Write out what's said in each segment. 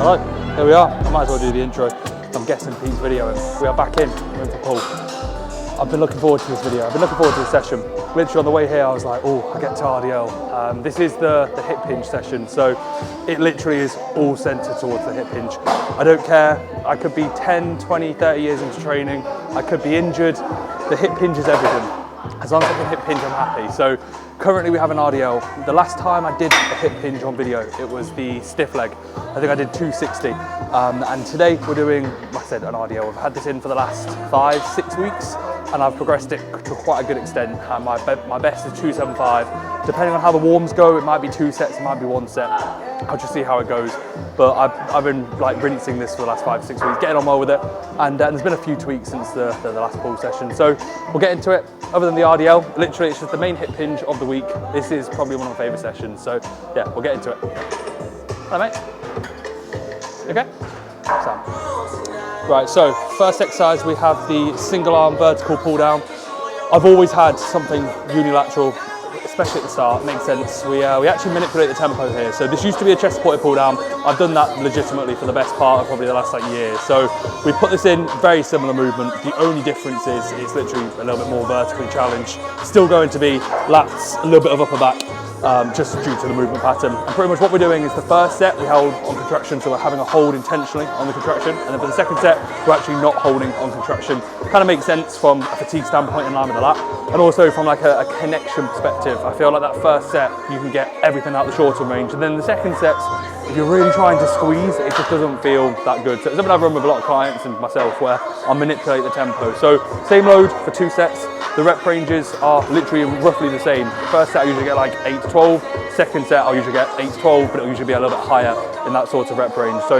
Hello, here we are. I might as well do the intro. I'm guessing Pete's video and we are back in. We're in for pull. I've been looking forward to this video. I've been looking forward to this session. Literally on the way here, I was like, oh, I get to RDL. This is the hip hinge session. So it literally is all centered towards the hip hinge. I don't care. I could be 10, 20, 30 years into training. I could be injured. The hip hinge is everything. As long as I can hip hinge, I'm happy. So currently we have an RDL. The last time I did a hip hinge on video, it was the stiff leg. I think I did 260. And today we're doing, like I said, an RDL. I've had this in for the last 5-6 weeks and I've progressed it to quite a good extent. My best is 275. Depending on how the warms go, it might be 2 sets, it might be 1 set. I'll just see how it goes. But I've been like rinsing this for the last 5-6 weeks, getting on well with it. And there's been a few tweaks since the last pull session. So we'll get into it. Other than the RDL, literally it's just the main hip hinge of the week. This is probably one of my favorite sessions. So yeah, we'll get into it. Hello mate. Okay? Sam. Right, so first exercise, we have the single arm vertical pull down. I've always had something unilateral, especially at the start, makes sense. We actually manipulate the tempo here. So this used to be a chest supported pull down. I've done that legitimately for the best part of probably the last year. So we put this in, very similar movement. The only difference is it's literally a little bit more vertically challenged. Still going to be lats, a little bit of upper back, just due to the movement pattern. And pretty much what we're doing is the first set we held on contraction, so we're having a hold intentionally on the contraction, and then for the second set we're actually not holding on contraction. Kind of makes sense from a fatigue standpoint in line with the lat, and also from like a connection perspective. I feel like that first set you can get everything out the shorter range, and then the second sets, if you're really trying to squeeze, it just doesn't feel that good. So it's something I've run with a lot of clients and myself where I manipulate the tempo. So same load for 2 sets. The rep ranges are literally roughly the same. First set I usually get like 8 to 12. Second set I'll usually get 8 to 12, but it'll usually be a little bit higher in that sort of rep range. So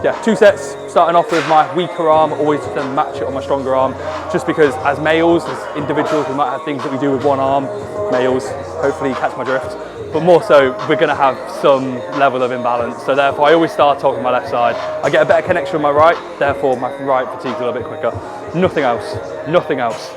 yeah, 2 sets, starting off with my weaker arm, always then match it on my stronger arm, just because as males, as individuals, we might have things that we do with one arm. Males, hopefully you catch my drift. But more so, we're gonna have some level of imbalance. So therefore I always start off with my left side. I get a better connection with my right, therefore my right fatigue's a little bit quicker. Nothing else, nothing else.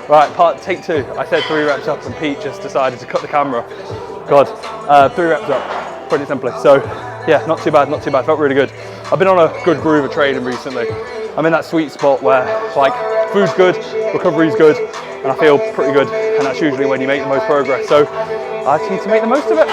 Right, take 2. I said 3 reps up and Pete just decided to cut the camera. God, 3 reps up, pretty simply. So yeah, not too bad, not too bad, felt really good. I've been on a good groove of training recently. I'm in that sweet spot where like food's good, recovery's good, and I feel pretty good. And that's usually when you make the most progress. So I just need to make the most of it.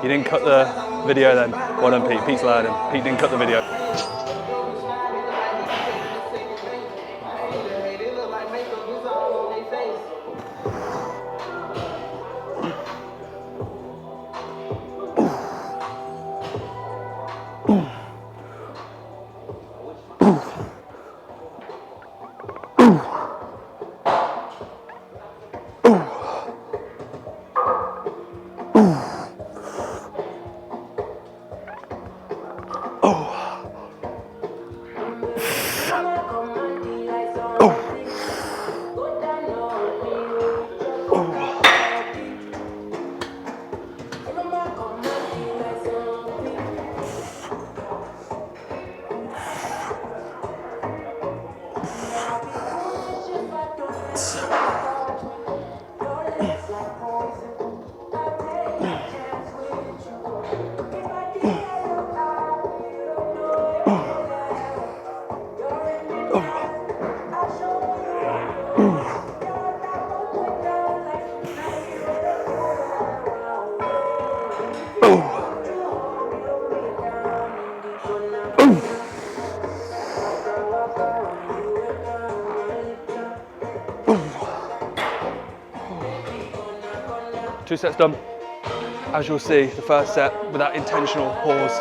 You didn't cut the video then? Well done Pete, Pete's learning. Pete didn't cut the video. 2 sets done. As you'll see, the first set with that intentional pause.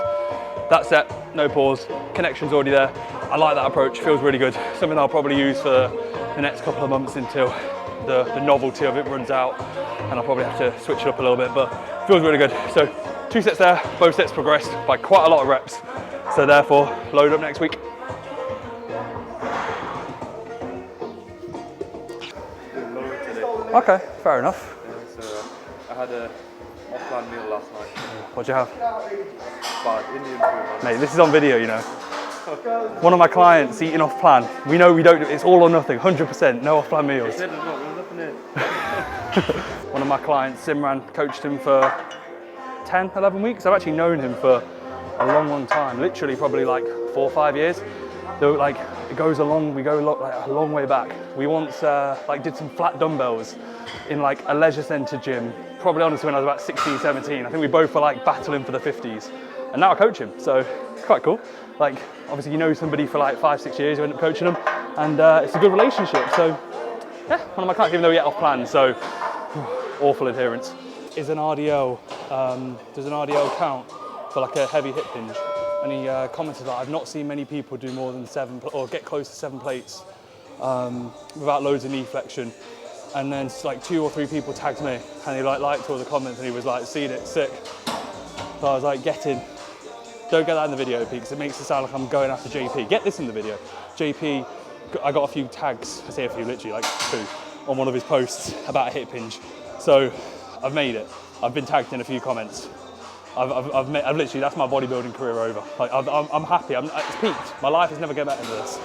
That set, no pause, connection's already there. I like that approach, feels really good. Something I'll probably use for the next couple of months until the novelty of it runs out, and I'll probably have to switch it up a little bit, but feels really good. So 2 sets there, both sets progressed by quite a lot of reps. So therefore, load up next week. Okay, fair enough. Yeah, so I had a off-plan meal last night. What'd you have? Bad Indian food. Mate, this is on video, you know. One of my clients eating off plan. We know we don't do it, it's all or nothing, 100%, no off plan meals. One of my clients, Simran, coached him for 10, 11 weeks. I've actually known him for a long time, literally probably like 4 or 5 years. Though like it goes along, we go like a long way back. We once like did some flat dumbbells in like a leisure centre gym, probably honestly when I was about 16, 17. I think we both were like battling for the 50s. And now I coach him, so it's quite cool. Like obviously you know somebody for like 5, 6 years, you end up coaching them, and it's a good relationship. So yeah, one of my clients, even though we get off plan, so awful adherence. Is an RDL, does an RDL count for like a heavy hip hinge? And he commented that I've not seen many people do more than 7 or get close to 7 plates without loads of knee flexion. And then like 2 or 3 people tagged me, and he like liked all the comments, and he was like, "Seen it, sick." So I was like, "Get in." Don't get that in the video, Pete, because it makes it sound like I'm going after JP. Get this in the video. JP, I got a few tags, I say a few, literally like 2, on one of his posts about a hip hinge. So I've made it. I've been tagged in a few comments. I've literally, that's my bodybuilding career over. Like I'm happy, it's peaked. My life has never get better than this.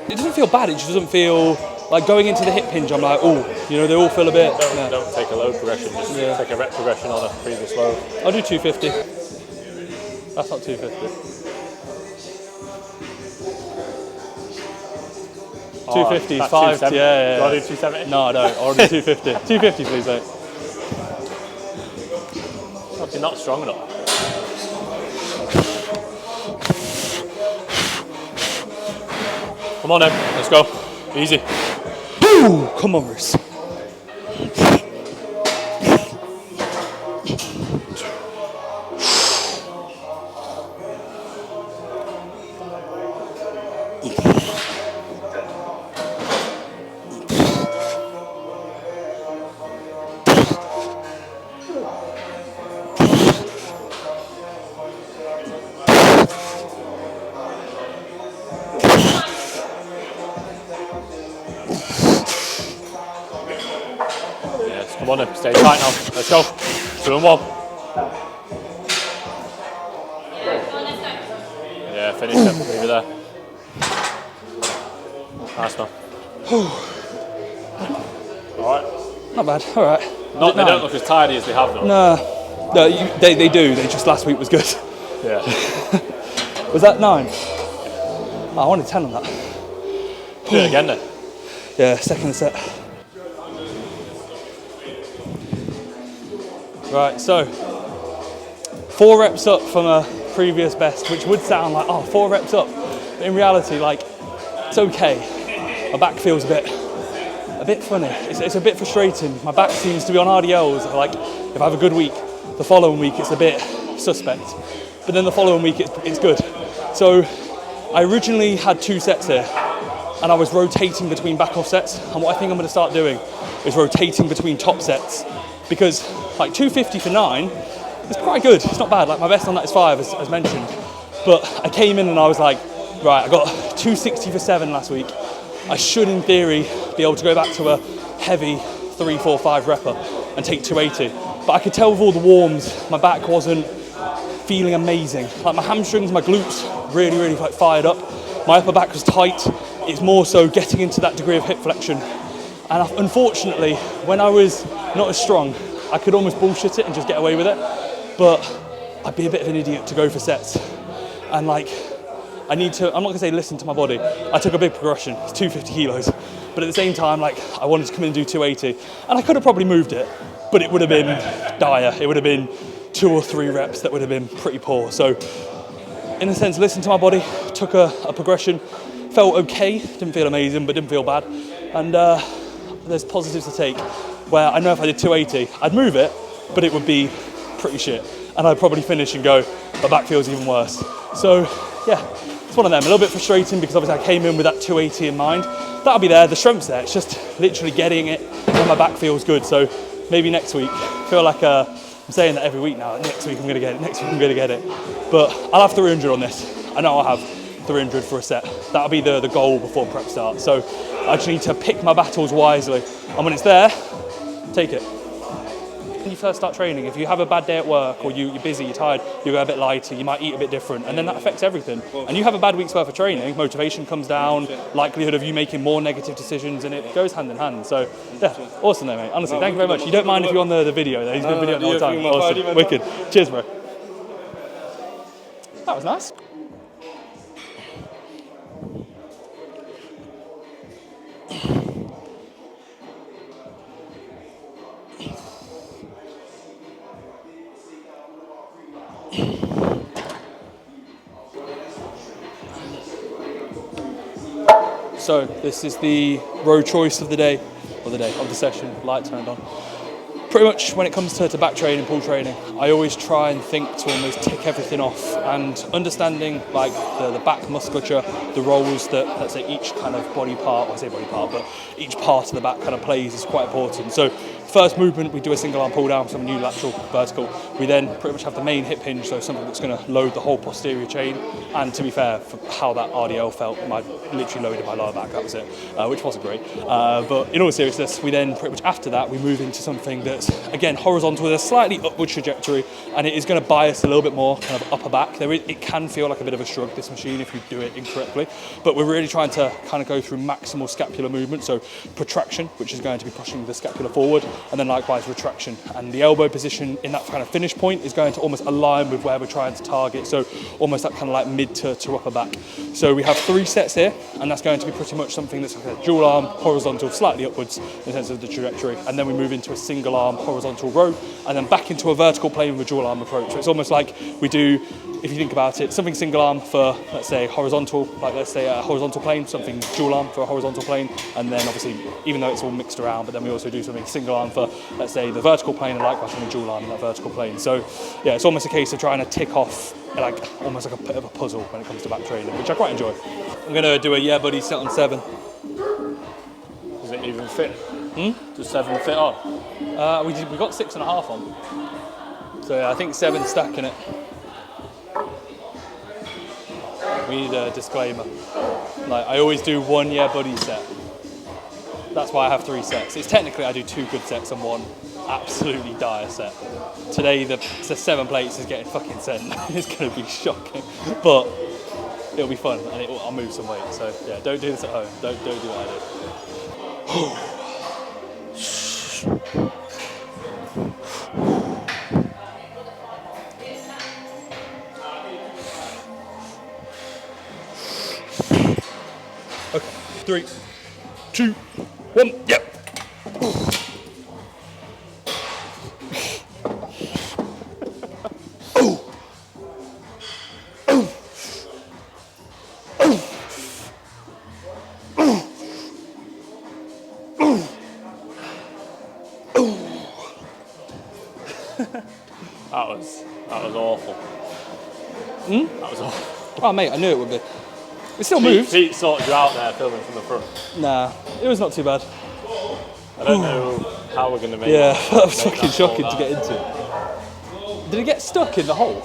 It doesn't feel bad, it just doesn't feel like going into the hip hinge. I'm like, oh, you know, they all feel a bit. Don't take a load progression, just take a rep progression on a previous load. I'll do 250. That's not 250. 250 is 5. Yeah. Do I do 270? No, I don't. I'll do 250. 250, please, mate. You're not strong enough. Come on then, let's go. Easy. Boom! Come on, Reece. Come on then, stay tight now. Let's go. 2 and 1. Yeah, finish it. Leave it there. Nice man. Alright. Not bad, alright. They don't look as tidy as they have though. No, they do. They just last week was good. Yeah. Was that 9? Oh, I wanted 10 on that. Do it again then. Yeah, second set. Right, so 4 reps up from a previous best, which would sound like, oh, 4 reps up. But in reality, like, it's okay. My back feels a bit funny. It's a bit frustrating. My back seems to be on RDLs. Like, if I have a good week, the following week it's a bit suspect. But then the following week it's good. So I originally had 2 sets here, and I was rotating between back off sets. And what I think I'm going to start doing is rotating between top sets, because like 250 for 9 is quite good. It's not bad. Like my best on that is 5, as mentioned. But I came in and I was like, right, I got 260 for 7 last week. I should, in theory, be able to go back to a heavy 3, 4, 5 repper and take 280. But I could tell with all the warms, my back wasn't feeling amazing. Like my hamstrings, my glutes, really like fired up. My upper back was tight. It's more so getting into that degree of hip flexion. And unfortunately, when I was not as strong, I could almost bullshit it and just get away with it. But I'd be a bit of an idiot to go for sets. And like, I'm not gonna say listen to my body. I took a big progression, it's 250 kilos. But at the same time, like, I wanted to come in and do 280. And I could have probably moved it, but it would have been dire. It would have been 2 or 3 reps that would have been pretty poor. So in a sense, listened to my body, took a progression, felt okay, didn't feel amazing, but didn't feel bad. And there's positives to take, where I know if I did 280, I'd move it, but it would be pretty shit. And I'd probably finish and go, my back feels even worse. So yeah, it's one of them, a little bit frustrating because obviously I came in with that 280 in mind. That'll be there, the strength's there, it's just literally getting it when my back feels good. So maybe next week, I feel like I'm saying that every week now, next week I'm gonna get it, next week I'm gonna get it. But I'll have 300 on this. I know I'll have 300 for a set. That'll be the goal before prep starts. So I just need to pick my battles wisely. And when it's there, take it. When you first start training, if you have a bad day at work or you're busy, you're tired, you go a bit lighter, you might eat a bit different, and then that affects everything. And you have a bad week's worth of training, motivation comes down, likelihood of you making more negative decisions, and it goes hand in hand. So yeah, awesome though, mate. Honestly, thank you very much. You don't mind if you're on the video though, he's been videoing the whole time. Awesome, wicked. Cheers, bro. That was nice. So this is the row choice of the day, of the session, light turned on. Pretty much when it comes to back training, pull training, I always try and think to almost tick everything off, and understanding like the back musculature, the roles that, let's say, each kind of body part, well, I say body part, but each part of the back kind of plays is quite important. So first movement, we do a single arm pull down, some unilateral, vertical. We then pretty much have the main hip hinge, so something that's going to load the whole posterior chain. And to be fair, for how that RDL felt, I literally loaded my lower back, that was it, which wasn't great. But in all seriousness, we then pretty much after that, we move into something that's, again, horizontal with a slightly upward trajectory, and it is going to bias a little bit more kind of upper back. It can feel like a bit of a shrug, this machine, if you do it incorrectly. But we're really trying to kind of go through maximal scapular movement, so protraction, which is going to be pushing the scapula forward, and then likewise retraction. And the elbow position in that kind of finish point is going to almost align with where we're trying to target, so almost that kind of like mid to upper back. So we have 3 sets here, and that's going to be pretty much something that's like a dual arm, horizontal, slightly upwards in terms of the trajectory, and then we move into a single arm, horizontal row, and then back into a vertical plane with a dual arm approach. So it's almost like we do, if you think about it, something single arm for, let's say, horizontal, like let's say a horizontal plane, something dual arm for a horizontal plane, and then obviously, even though it's all mixed around, but then we also do something single arm for, let's say, the vertical plane, and likewise something dual arm in that vertical plane. So yeah, it's almost a case of trying to tick off like almost like a bit of a puzzle when it comes to back training, which I quite enjoy. I'm gonna do a yeah buddy set on 7. Does it even fit? Does 7 fit on? We got 6.5 on. So yeah, I think 7 stacking it. We need a disclaimer. Like, I always do 1 yeah buddy set. That's why I have 3 sets. It's technically I do 2 good sets and 1 absolutely dire set. Today the 7 plates is getting fucking sent. It's gonna be shocking, but it'll be fun and I'll move some weight. So yeah, don't do this at home. Don't do what I do. Okay, 3, 2, 1, yep. That was awful. That was awful. Oh mate, I knew it would be. It still moved. Pete sorted you out there filming from the front. Nah, it was not too bad. I don't know how we're going to make Yeah, it. that was fucking shocking to get into. Did it get stuck in the hole?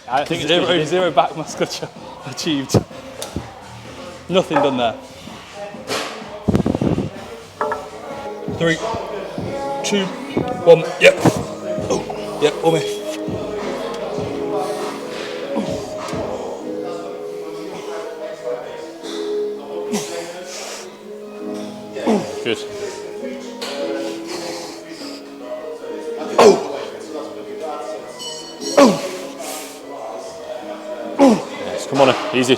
I think it's Zero back musculature achieved. Nothing done there. 3, 2, 1, yep. Oh, yep, on me. Good. Come on, easy.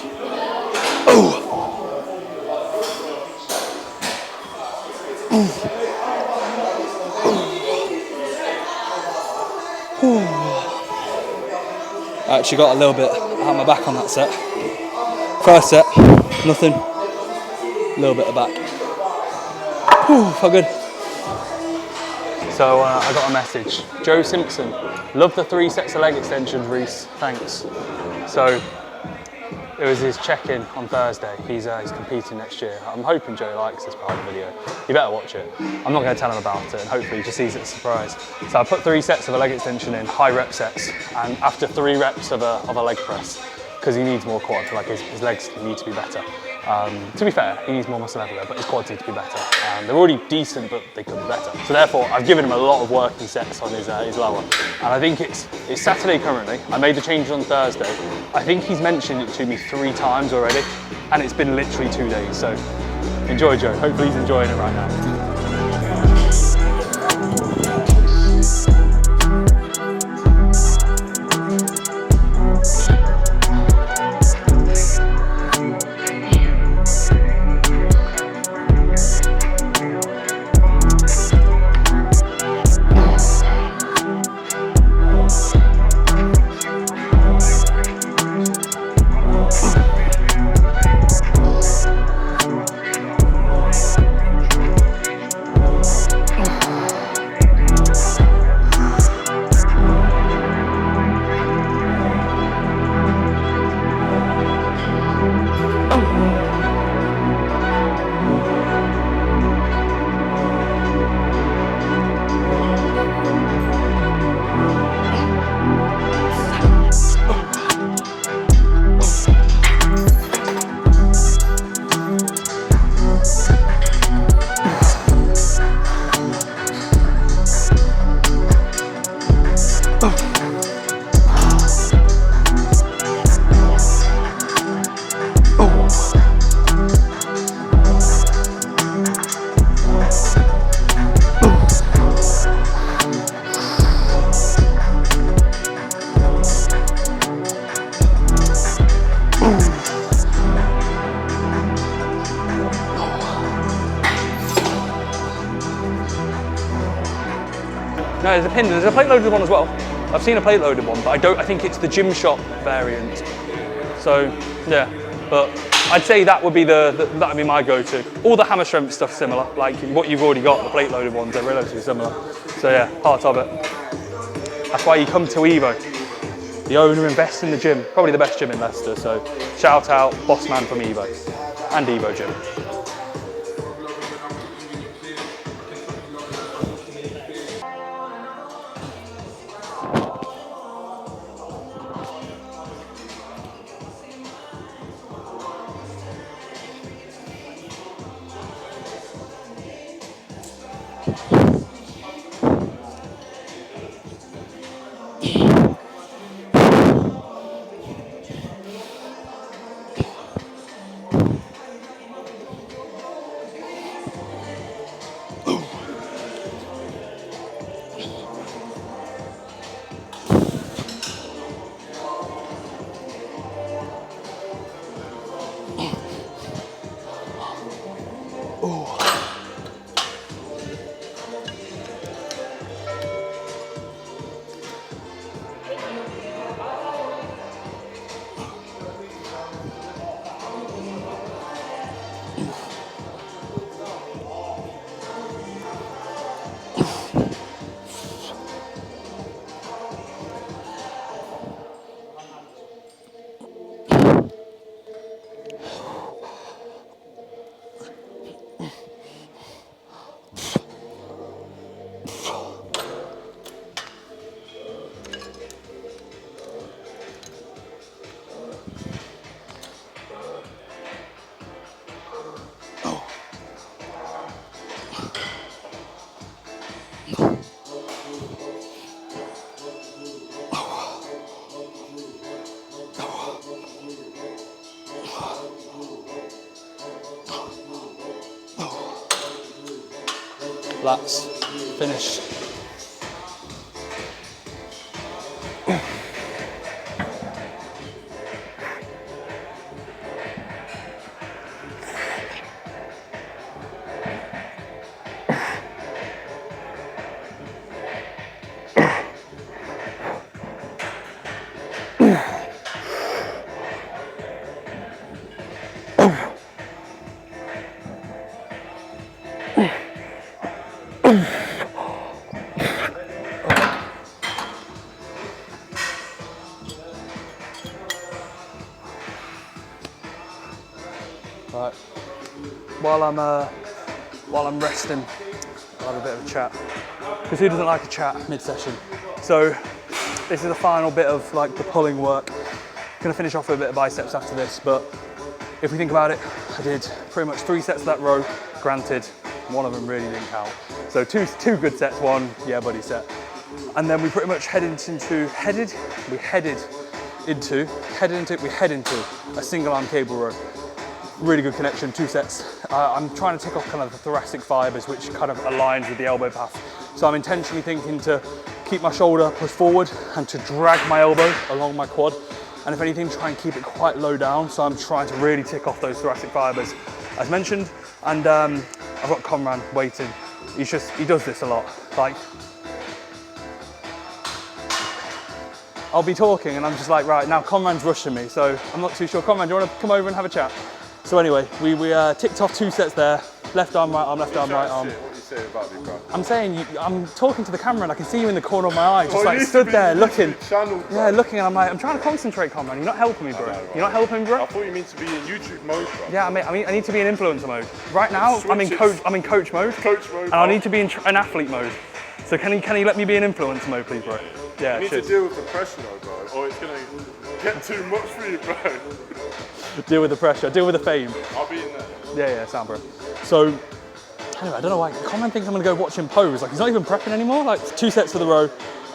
I actually got a little bit out my back on that set. First set, nothing. A little bit of back. Felt good. So I got a message. Joe Simpson, love the 3 sets of leg extensions, Reece, thanks. So it was his check-in on Thursday. He's competing next year. I'm hoping Joe likes this part of the video. You better watch it. I'm not going to tell him about it, and hopefully he just sees it as a surprise. So I put 3 sets of a leg extension in, high rep sets, and after 3 reps of a leg press, because he needs more quad, like his legs need to be better. To be fair, he needs more muscle everywhere, but his quads need to be better. They're already decent, but they could be better. So therefore, I've given him a lot of working sets on his lower. And I think it's Saturday currently. I made the change on Thursday. I think he's mentioned it to me 3 times already, and it's been literally 2 days. So enjoy, Joe. Hopefully he's enjoying it right now. No, there's a pin. There's a plate loaded one as well. I've seen a plate loaded one, but I think it's the gym shop variant. So yeah, but I'd say that would be that'd be my go-to. All the hammer strength stuff similar, like what you've already got. The plate loaded ones are relatively similar. So yeah, part of it. That's why you come to Evo. The owner invests in the gym, probably the best gym in Leicester. So shout out, boss man from Evo and Evo Gym. That's finished. Right. While I'm resting, I'll have a bit of a chat. Because who doesn't like a chat mid-session? So this is the final bit of like the pulling work. Gonna finish off with a bit of biceps after this, but if we think about it, I did pretty much 3 sets of that row. Granted, one of them really didn't count. So two good sets, one yeah buddy set. And then we pretty much head into a single arm cable row. Really good connection, 2 sets. I'm trying to tick off kind of the thoracic fibers, which kind of aligns with the elbow path. So I'm intentionally thinking to keep my shoulder pushed forward and to drag my elbow along my quad. And if anything, try and keep it quite low down. So I'm trying to really tick off those thoracic fibers, as mentioned. And I've got Conran waiting. He does this a lot. Like, I'll be talking and I'm just like, right, now Conran's rushing me. So I'm not too sure. Conran, do you want to come over and have a chat? So anyway, we ticked off 2 sets there. Left arm, right arm, left arm, right arm. What you say about me, bro? I'm saying, I'm talking to the camera and I can see you in the corner of my eye, just like stood there looking. Yeah, looking, and I'm like, I'm trying to concentrate, Conran. You're not helping me, bro. You're not helping me, bro. I thought you mean to be in YouTube mode, bro. Yeah, I mean, I need to be in influencer mode. Right now, I'm in coach mode. Coach mode. And I need to be in athlete mode. So can you let me be in influencer mode, please, bro? Yeah, you need to deal with the pressure, though, bro, or it's gonna get too much for you, bro. Deal with the pressure, deal with the fame. I'll be in there. Yeah, sound, bro. So, anyway, I don't know why. Conran thinks I'm gonna go watch him pose. Like, he's not even prepping anymore. Like, 2 sets of the row.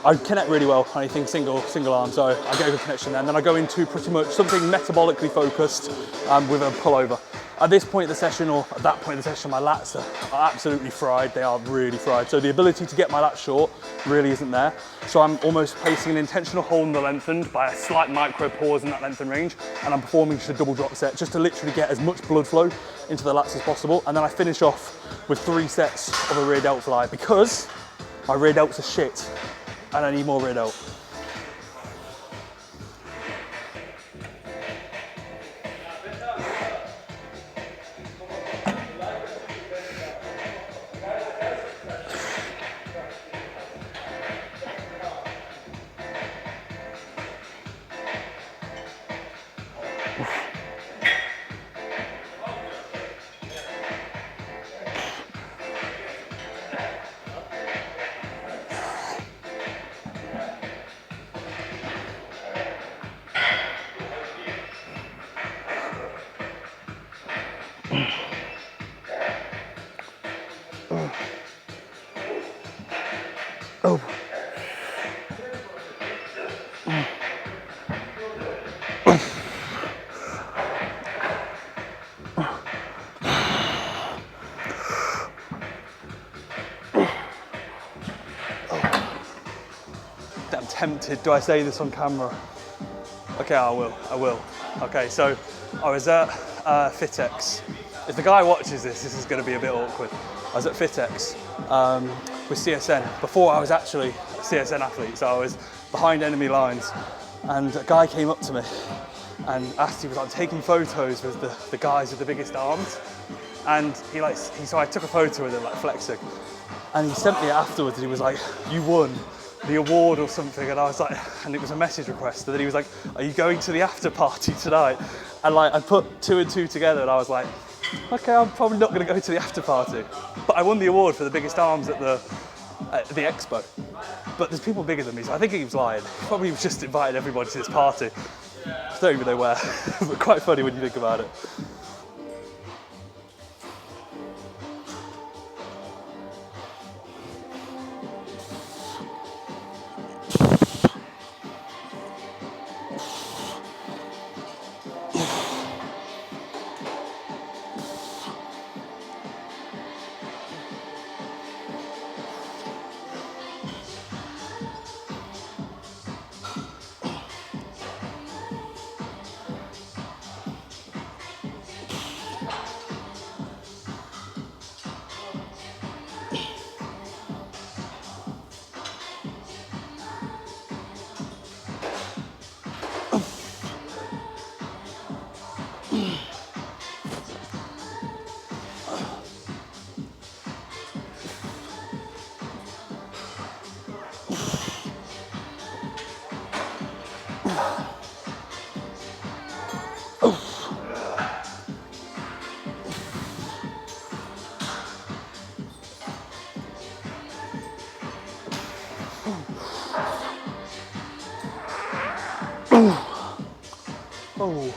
I connect really well. I think single arm, so I get a good connection there. And then I go into pretty much something metabolically focused with a pullover. At this point of the session, or at that point of the session, my lats are absolutely fried. They are really fried. So the ability to get my lats short really isn't there. So I'm almost placing an intentional hold in the lengthened by a slight micro pause in that lengthen range. And I'm performing just a double drop set just to literally get as much blood flow into the lats as possible. And then I finish off with 3 sets of a rear delt fly because my rear delts are shit and I need more rear delt. Oh. I'm tempted. Do I say this on camera? Okay, I will. Okay, so I was at Fitex. If the guy watches this is going to be a bit awkward. I was at Fitex with CSN before I was actually a CSN athlete, so I was behind enemy lines, and a guy came up to me and asked, he was like taking photos with the guys with the biggest arms, and so I took a photo with him, like flexing, and he sent me afterwards and he was like, you won the award or something, and I was like, and it was a message request, and then he was like, are you going to the after party tonight? And like I put 2 and 2 together and I was like, okay, I'm probably not going to go to the after party, but I won the award for the biggest arms at the expo. But there's people bigger than me, so I think he was lying. He probably was just inviting everybody to this party. I don't even know where, but quite funny when you think about it. Oh.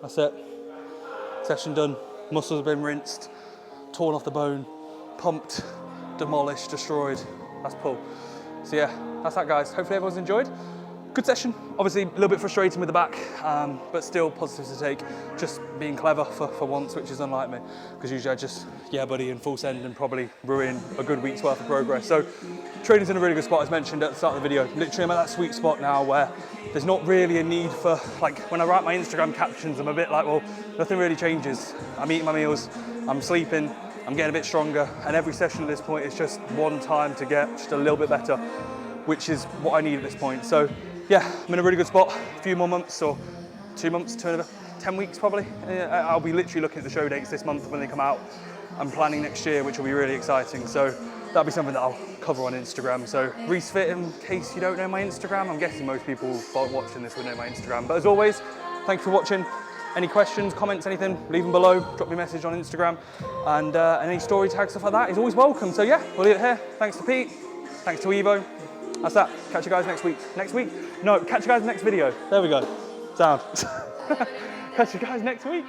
That's it. Session done. Muscles have been rinsed, torn off the bone, pumped, demolished, destroyed. That's pull. So yeah, that's that, guys. Hopefully everyone's enjoyed. Good session. Obviously a little bit frustrating with the back, but still positives to take. Just being clever for once, which is unlike me, because usually I just, yeah buddy, in full send and probably ruin a good week's worth of progress. So training's in a really good spot, as mentioned at the start of the video. Literally I'm at that sweet spot now where there's not really a need for, like, when I write my Instagram captions, I'm a bit like, well, nothing really changes. I'm eating my meals, I'm sleeping, I'm getting a bit stronger, and every session at this point is just one time to get just a little bit better, which is what I need at this point. So yeah, I'm in a really good spot. A few more months, or 2 months, 10 weeks probably. I'll be literally looking at the show dates this month when they come out. I'm planning next year, which will be really exciting. So that'll be something that I'll cover on Instagram. So ReeceFit, in case you don't know my Instagram. I'm guessing most people watching this will know my Instagram. But as always, thank you for watching. Any questions, comments, anything, leave them below. Drop me a message on Instagram. And any story tags, stuff like that is always welcome. So yeah, we'll leave it here. Thanks to Pete. Thanks to Evo. That's that. Catch you guys next week. Next week? No, catch you guys next video. There we go. Sound. Catch you guys next week.